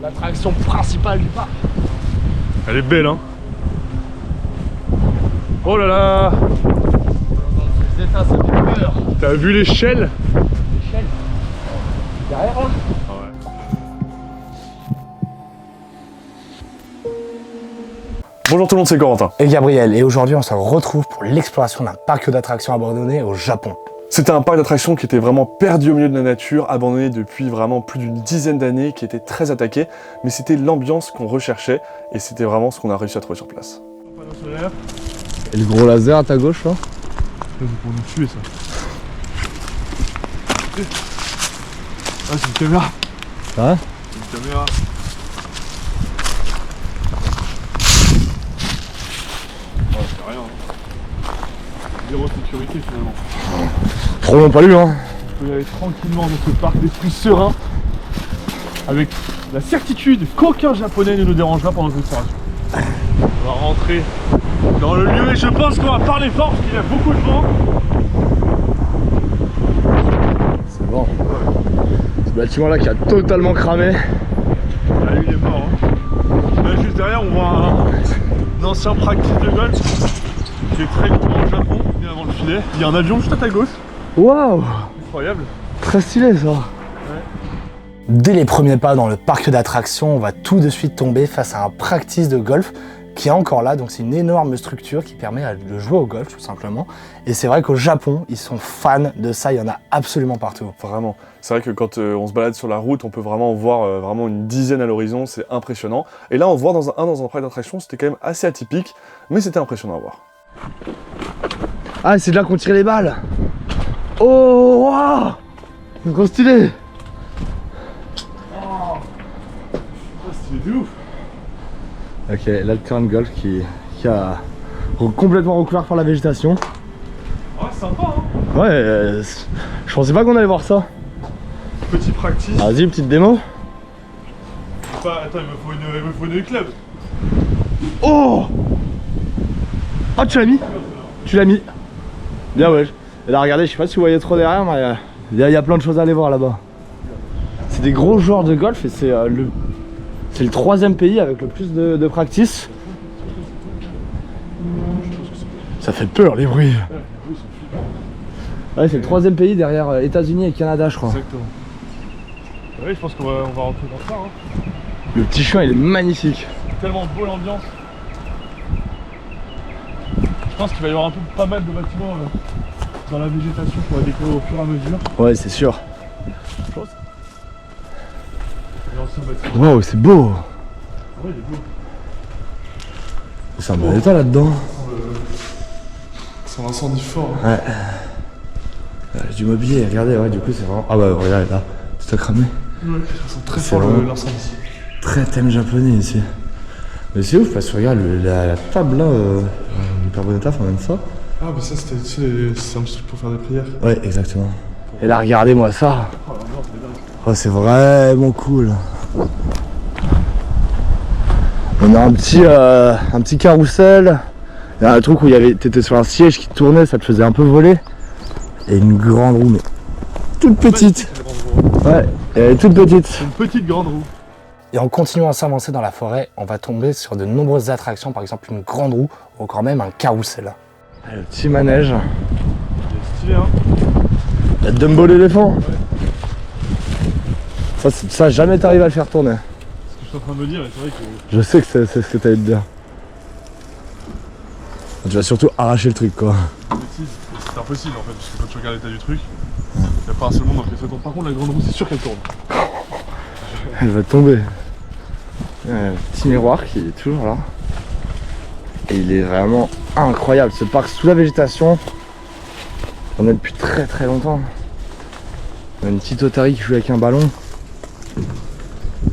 l'attraction principale du parc. Elle est belle, hein. Oh là là. Les états, ça fait peur. T'as vu l'échelle? L'échelle derrière là. Ah ouais. Bonjour tout le monde, c'est Corentin. Et Gabriel, et aujourd'hui on se retrouve pour l'exploration d'un parc d'attractions abandonné au Japon. C'était un parc d'attractions qui était vraiment perdu au milieu de la nature, abandonné depuis vraiment plus d'une dizaine d'années, qui était très attaqué, mais c'était l'ambiance qu'on recherchait et c'était vraiment ce qu'on a réussi à trouver sur place. Et le gros laser à ta gauche là? C'est pour nous tuer ça. Ah, c'est une caméra. Ouais. C'est une caméra. Oh, c'est rien. Zéro sécurité finalement. Trop long pas lu hein. On peut y aller tranquillement dans ce parc d'esprit serein, avec la certitude qu'aucun japonais ne nous dérangera pendant cette exploration. On va rentrer dans le lieu et je pense qu'on va parler fort parce qu'il y a beaucoup de vent. C'est bon. Ce bâtiment là qui a totalement cramé. Ah, lui il est mort. Hein. Là, juste derrière on voit un ancien practice de golf qui est très courant au Japon, bien avant le filet. Il y a un avion juste à ta gauche. Waouh. Incroyable. Très stylé ça. Ouais. Dès les premiers pas dans le parc d'attractions, on va tout de suite tomber face à un practice de golf qui est encore là. Donc c'est une énorme structure qui permet de jouer au golf tout simplement. Et c'est vrai qu'au Japon, ils sont fans de ça, il y en a absolument partout. Vraiment. C'est vrai que quand on se balade sur la route, on peut vraiment en voir vraiment une dizaine à l'horizon, c'est impressionnant. Et là, on voit dans un parc d'attractions, c'était quand même assez atypique, mais c'était impressionnant à voir. Ah, c'est de là qu'on tire les balles. Oh, waouh, c'est trop stylé. Oh, c'est de ouf. Ok, là le terrain de golf qui a complètement recouvert par la végétation. Ouais, sympa hein. Ouais, je pensais pas qu'on allait voir ça. Petit practice. Vas-y, une petite démo. Attends, il me faut une club. Oh. Oh, tu l'as mis. Tu l'as mis. Bien ouais. Et là regardez, je sais pas si vous voyez trop derrière, mais il y a plein de choses à aller voir là-bas. C'est des gros joueurs de golf et c'est le troisième pays avec le plus de practice. Ça fait peur les bruits. Ouais, c'est le troisième pays derrière États-Unis et Canada, je crois. Exactement. Oui, je pense qu'on va rentrer dans ça. Hein. Le petit chemin, il est magnifique. Tellement beau l'ambiance. Je pense qu'il va y avoir pas mal de bâtiments dans la végétation qu'on va découvrir au fur et à mesure. Ouais, c'est sûr. Wow, Wow, c'est beau. ouais, il est beau. C'est un bon état là-dedans. C'est un incendie fort. Ouais. Du mobilier, regardez, ouais, du coup c'est vraiment... Ah bah regardez là, c'est cramé. Ouais, ça sent très C'est fort vraiment... l'incendie. Très thème japonais ici. Mais c'est ouf parce que regarde la table là, hyper bon état, enfin même ça. Ah mais ça c'était un petit truc pour faire des prières. Ouais, exactement. Et là regardez-moi ça. Oh l'ambiance est dingue. Oh c'est vraiment cool. On a un petit carrousel. Il y a un truc où t'étais sur un siège qui tournait, ça te faisait un peu voler. Et une grande roue mais toute petite. Ouais, elle est toute petite. Une petite grande roue. Et en continuant à s'avancer dans la forêt, on va tomber sur de nombreuses attractions, par exemple une grande roue ou quand même un carrousel. Le petit manège. Il est stylé hein. La Dumbo l'éléphant. Ouais. Ça jamais t'arrives à le faire tourner. Ce que je suis en train de me dire, c'est vrai que... Je sais que c'est ce que t'allais te dire. Tu vas surtout arracher le truc quoi. C'est impossible en fait, parce que quand tu regardes l'état du truc, il n'y a pas un seul moment qui fait tourner. Par contre la grande roue c'est sûr qu'elle tourne. Elle va tomber. Un petit miroir qui est toujours là. Et il est vraiment incroyable. Ce parc sous la végétation, on est depuis très très longtemps. On a une petite otarie qui joue avec un ballon.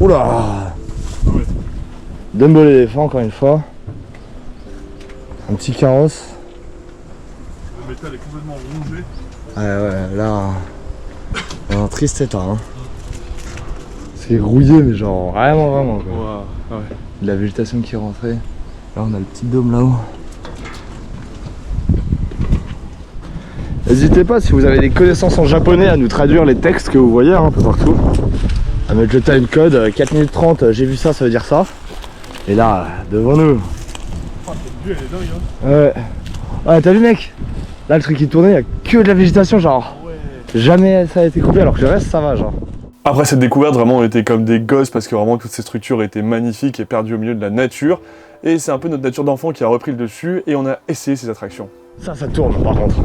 Oula. Ah ouais. Dumbo l'éléphant encore une fois. Un petit carrosse. Le métal est complètement rongé. Ouais, là, on a un triste état. Hein. C'est rouillé, mais genre vraiment quoi. Wow. Ah ouais. De la végétation qui est rentrée. Là, on a le petit dôme là-haut. N'hésitez pas si vous avez des connaissances en japonais à nous traduire les textes que vous voyez un peu partout. à mettre le timecode, 4 minutes 30, j'ai vu ça, ça veut dire ça. Et là, devant nous. Oh, cette vue, elle est dingue, hein. Ouais. Ouais, t'as vu mec? Là le truc qui tournait, il y a que de la végétation genre. Ouais. Jamais ça a été coupé alors que le reste ça va genre. Après cette découverte, vraiment, on était comme des gosses parce que vraiment toutes ces structures étaient magnifiques et perdues au milieu de la nature. Et c'est un peu notre nature d'enfant qui a repris le dessus et on a essayé ces attractions. Ça tourne par contre.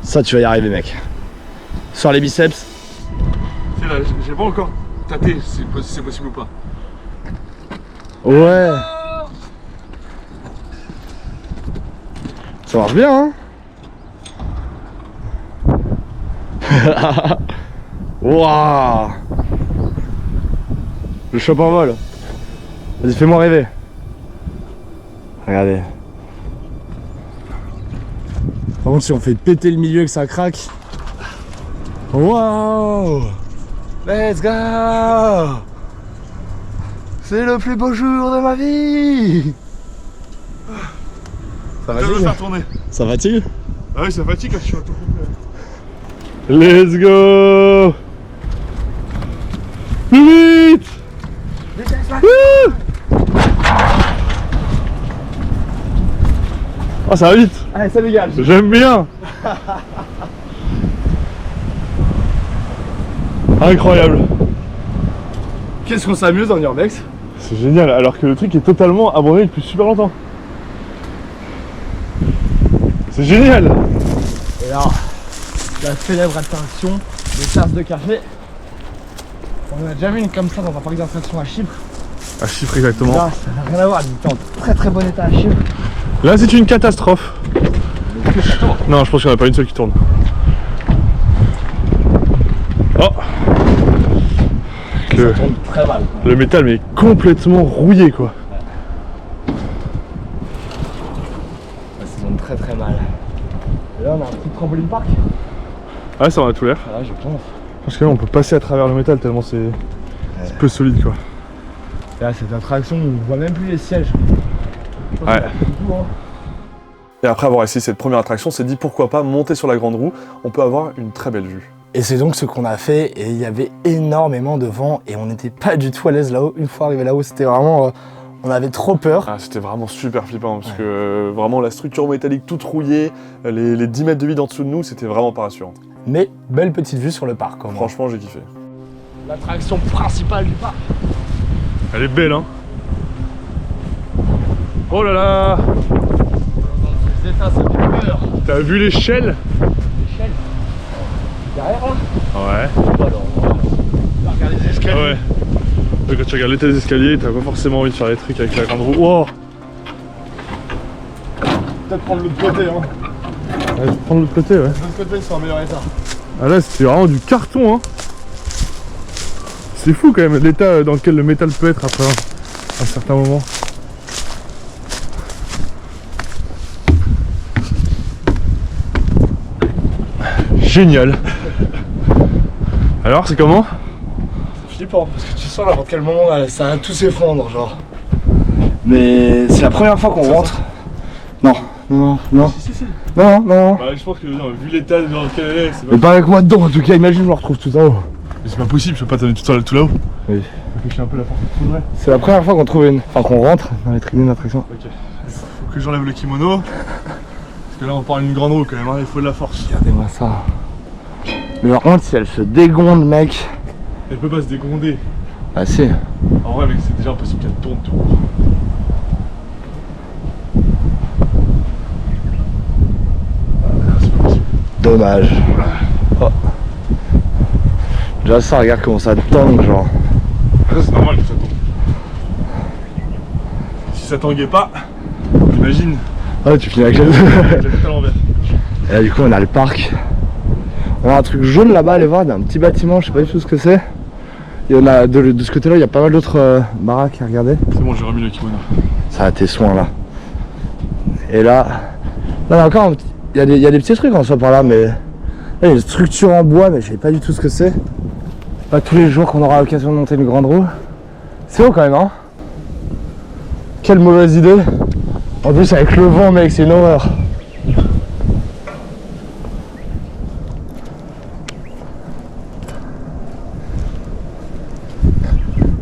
Ça tu vas y arriver mec. Sors les biceps. C'est là, j'ai pas encore tâté si c'est possible ou pas. Ouais. Ça marche bien hein. Waouh. Le chope en vol. Vas-y fais-moi rêver. Regardez. Par contre si on fait péter le milieu et que ça craque. Waouh. Let's go. C'est le plus beau jour de ma vie. Ça Je veux fatigue? faire tourner. Ça fatigue? Ah oui, ça fatigue quand je suis à tout complet. Let's go! Plus vite! Wouh! Oh, ça va vite! Allez ça dégage. J'aime bien! Incroyable! Qu'est-ce qu'on s'amuse en urbex? C'est génial, alors que le truc est totalement abandonné depuis super longtemps. C'est génial! Et là, la célèbre attraction des tasses de café. On en a déjà vu une comme ça dans un parc d'attractions à Chypre. À Chypre exactement. Là, ça n'a rien à voir, elle était en très très bon état à Chypre. Là c'est une catastrophe. Non, je pense qu'il n'y en a pas une seule qui tourne. Oh! Ça tourne très mal. Quoi. Le métal mais est complètement rouillé quoi. Ça tourne très très mal. Et là on a un petit trampoline park. Ah ça en a tout l'air. Ah là je pense. Parce que là on peut passer à travers le métal tellement c'est peu solide quoi. Et là cette attraction on voit même plus les sièges. Ouais. Du tout, hein. Et après avoir essayé cette première attraction, on s'est dit pourquoi pas monter sur la grande roue, on peut avoir une très belle vue. Et c'est donc ce qu'on a fait et il y avait énormément de vent et on n'était pas du tout à l'aise là-haut. Une fois arrivé là-haut c'était vraiment... on avait trop peur. Ah, c'était vraiment super flippant parce que vraiment la structure métallique toute rouillée, les 10 mètres de vide en dessous de nous, c'était vraiment pas rassurant. Mais belle petite vue sur le parc. Franchement j'ai kiffé. L'attraction principale du parc. Elle est belle hein. Oh là là! Les états ça fait peur. T'as vu l'échelle? L'échelle. Derrière là. Ouais. Alors, on va regarder les escaliers. Ouais. Quand tu regardes l'état des escaliers, t'as pas forcément envie de faire des trucs avec la grande roue. Wow. Peut-être prendre l'autre côté hein. Ouais, je vais prendre l'autre côté ouais. L'autre côté c'est en meilleur état. Ah là c'était vraiment du carton hein. C'est fou quand même l'état dans lequel le métal peut être après un certain moment. Génial. Alors c'est comment? C'est flippant parce que tu sens n'importe quel moment là, ça va tout s'effondre genre. Mais c'est la première fois qu'on rentre. Non, non, non. Si. Non, non. Bah, je pense que non, vu l'état dans lequel elle est, c'est Mais pas avec moi dedans en tout cas, imagine je me retrouve tout en haut. Mais c'est pas possible, je peux pas t'amener tout là-haut. Oui. Faut que je un peu la porte de vrai. C'est la première fois qu'on trouve une. Enfin qu'on rentre dans les tribunes d'attraction. Ok. Faut que j'enlève le kimono. Parce que là on parle d'une grande roue quand même, hein, il faut de la force. Regardez-moi ça. Mais par contre si elle se dégonde mec. Elle peut pas se dégronder. Ah si. En vrai mec c'est déjà impossible qu'elle tourne tout. C'est pas possible. Dommage. Oh. Déjà ça regarde comment ça tangue genre. Ça c'est normal que ça tombe. Si ça tanguait pas, imagine, Ah tu finis avec les la tête à l'envers. Et là du coup on a le parc. On a un truc jaune là-bas, allez voir, il y a un petit bâtiment, je sais pas du tout ce que c'est. Il y en a de ce côté là, il y a pas mal d'autres baraques à regarder. C'est bon, j'ai remis le kimono. Ça a tes soins là. Et là, là encore, il y a des petits trucs en soi par là, mais là il y a une structure en bois, mais je sais pas du tout ce que c'est. Pas tous les jours qu'on aura l'occasion de monter une grande roue. C'est haut quand même, hein. Quelle mauvaise idée. En plus avec le vent mec, c'est une horreur.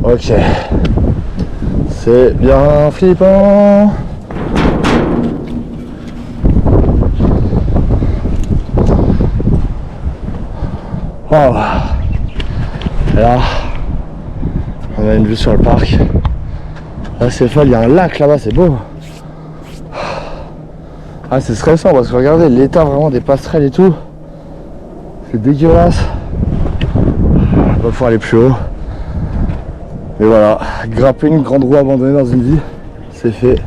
Ok. C'est bien flippant. Wow. Et là, on a une vue sur le parc. Là c'est folle, il y a un lac là-bas, c'est beau. Ah c'est stressant parce que regardez l'état vraiment des passerelles et tout. C'est dégueulasse. On va pouvoir aller plus haut. Mais voilà, grimper une grande roue abandonnée dans une vie, c'est fait.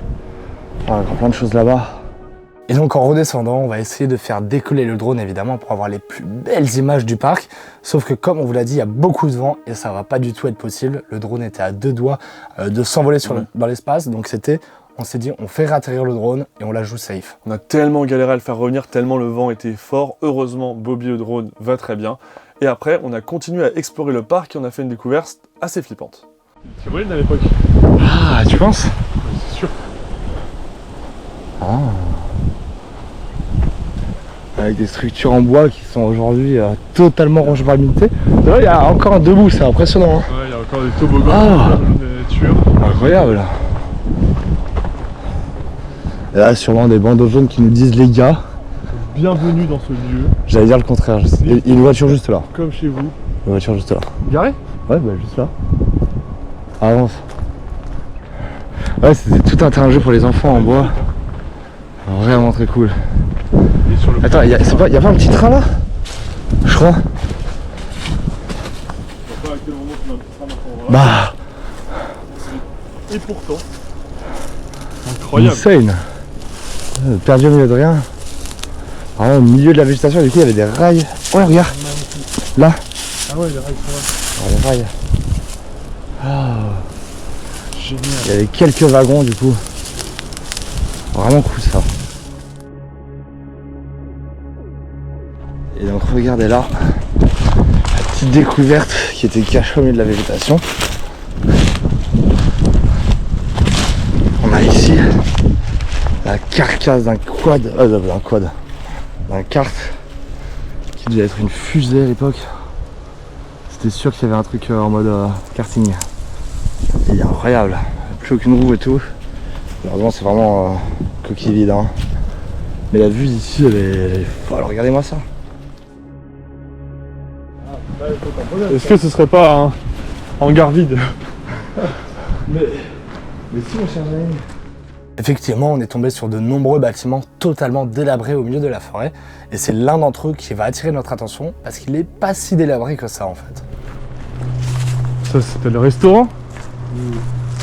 On va plein de choses là-bas. Et donc en redescendant, on va essayer de faire décoller le drone évidemment pour avoir les plus belles images du parc. Sauf que comme on vous l'a dit, il y a beaucoup de vent et ça va pas du tout être possible. Le drone était à 2 doigts de s'envoler dans l'espace. Donc on s'est dit, on fait réatterrir le drone et on la joue safe. On a tellement galéré à le faire revenir, tellement le vent était fort. Heureusement, Bobby le drone va très bien. Et après, on a continué à explorer le parc et on a fait une découverte assez flippante. C'est moyen à l'époque. Ah, tu penses? C'est sûr. Ah. Avec des structures en bois qui sont aujourd'hui totalement rangées par l'humidité. Là, il y a encore un debout, c'est impressionnant. Hein. Ouais, il y a encore des toboggans Ah. dans la nature. Incroyable. Et là, sûrement des bandeaux jaunes qui nous disent les gars. Bienvenue dans ce lieu, J'allais dire le contraire. Il y a une voiture juste là. comme chez vous. Une voiture juste là. Garé? Ouais, bah juste là. Avance. Ouais, c'était tout un terrain de jeu pour les enfants en bois. Vraiment très cool. Et sur le Attends, y a pas un petit train là? Je crois. pas à quel moment tu m'as pris ça maintenant. Bah, Et pourtant, incroyable. insane. Perdu au milieu de rien. Vraiment au milieu de la végétation, du coup il y avait des rails. Oh regarde, là, Ah ouais, les rails sont là. oh, les rails. Génial. Il y avait quelques wagons du coup. Vraiment cool ça. Et donc regardez là, la petite découverte qui était cachée au milieu de la végétation. On a ici la carcasse d'un quad, d'un kart qui devait être une fusée à l'époque. C'était sûr qu'il y avait un truc en mode karting. Il est incroyable, plus aucune roue et tout. Heureusement c'est vraiment coquille vide. Hein. Mais la vue d'ici elle est folle, regardez-moi ça. Est-ce que ce serait pas un hangar vide? Mais si mon cher Jérémy. Effectivement, on est tombé sur de nombreux bâtiments totalement délabrés au milieu de la forêt. Et c'est l'un d'entre eux qui va attirer notre attention parce qu'il est pas si délabré que ça en fait. Ça, c'était le restaurant?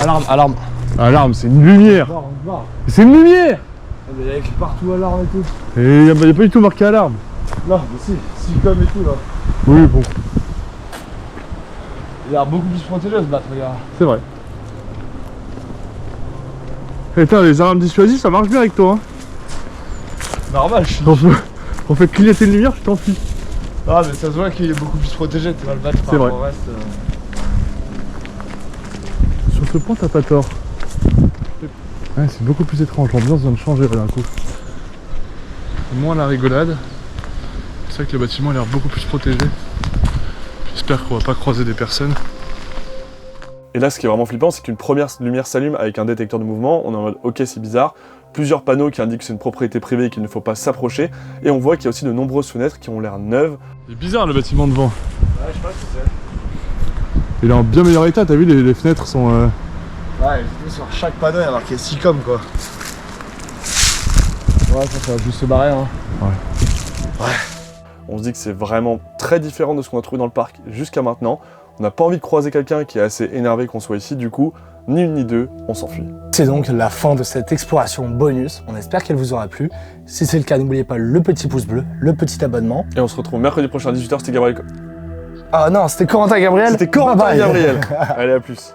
Alarme, alarme. Alarme, c'est une lumière. C'est une lumière. Il y a écrit partout alarme et tout. Et il n'y a pas du tout marqué alarme. Non, mais si comme et tout là. Oui, bon, Il a l'air beaucoup plus protégé ce battre, regarde. c'est vrai. Putain, les alarmes dissuasives, ça marche bien avec toi. Hein. Normal, On fait clignoter une lumière, je t'enfuis. Ah, mais ça se voit qu'il est beaucoup plus protégé, tu vois le battre C'est vrai. rapport au reste. Sur ce point, t'as pas tort. Ouais, c'est beaucoup plus étrange, l'ambiance vient de changer là, d'un coup. Moins la rigolade. C'est vrai que le bâtiment a l'air beaucoup plus protégé. J'espère qu'on va pas croiser des personnes. Et là, ce qui est vraiment flippant, c'est qu'une première lumière s'allume avec un détecteur de mouvement. On est en mode ok, c'est bizarre. Plusieurs panneaux qui indiquent que c'est une propriété privée et qu'il ne faut pas s'approcher. Et on voit qu'il y a aussi de nombreuses fenêtres qui ont l'air neuves. C'est bizarre le bâtiment devant. Ouais, je sais pas ce que c'est. Il est en bien meilleur état, t'as vu, les fenêtres sont. Ouais, sur chaque panneau il y a marqué SICOM quoi. Ouais, ça va juste se barrer hein. On se dit que c'est vraiment très différent de ce qu'on a trouvé dans le parc jusqu'à maintenant. On n'a pas envie de croiser quelqu'un qui est assez énervé qu'on soit ici, du coup, ni une ni deux, on s'enfuit. C'est donc la fin de cette exploration bonus. On espère qu'elle vous aura plu. Si c'est le cas, n'oubliez pas le petit pouce bleu, le petit abonnement. Et on se retrouve mercredi prochain à 18h, c'était Gabriel. Ah non, c'était Corentin Gabriel. C'était Corentin Bye bye. Gabriel. Allez, à plus.